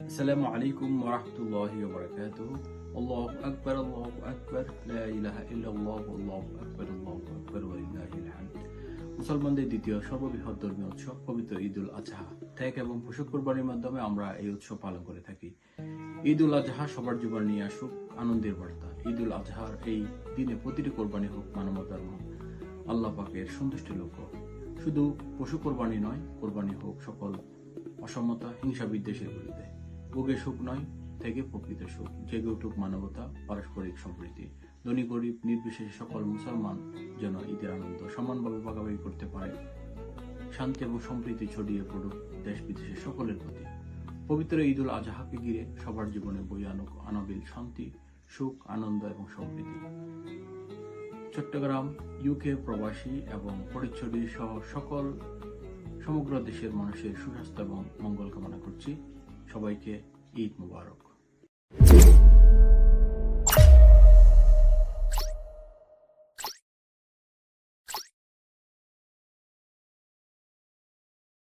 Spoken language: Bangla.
আসসালামু আলাইকুম ওয়া রাহমাতুল্লাহি ওয়া বারাকাতুহু। আল্লাহু আকবার, আল্লাহু আকবার, লা ইলাহা ইল্লাল্লাহ, আল্লাহু আকবার, আল্লাহু আকবার ওয়া লিল্লাহিল হামদ। মুসলমানদের দ্বিতীয় সর্ববৃহৎ ধর্মীয় উৎসব পবিত্র ঈদুল আজহা। ত্যাগ এবং পশু কুরবানির মাধ্যমে আমরা এই উৎসব পালন করে থাকি। ঈদুল আজহা সবার জীবন নিয়ে আসুক আনন্দের বার্তা। ঈদুল আজহার এই দিনে প্রতিটি কোরবানি হোক মানবতার আল্লাহ পাকের সন্তুষ্টি লক্ষ্য। শুধু পশু কোরবানি নয়, কোরবানি হোক সকল অসমতা, হিংসা, বিদ্বেষের বিরুদ্ধে। ভোগে সুখ নয় থেকে প্রকৃত সুখ, জেগে উঠুক মানবতা, পারস্পরিক সম্প্রীতি। ধনী গরিব নির্বিশেষে সকল মুসলমান যেন ঈদের আনন্দ সমানভাবে ভাগাভাগি করতে পারে। শান্তি এবং সম্প্রীতি ছড়িয়ে পড়ুক দেশ বিদেশের সকলের প্রতি। পবিত্র ঈদুল আজহাকে ঘিরে সবার জীবনে বয়ে আনুক অনাবিল শান্তি, সুখ, আনন্দ এবং সম্প্রীতি। চট্টগ্রাম, ইউকে প্রবাসী এবং পরিচ্ছন্ন সহ সমগ্র দেশের মানুষের সুস্বাস্থ্য এবং মঙ্গল কামনা করছি। সবাইকে ঈদ মুবারক।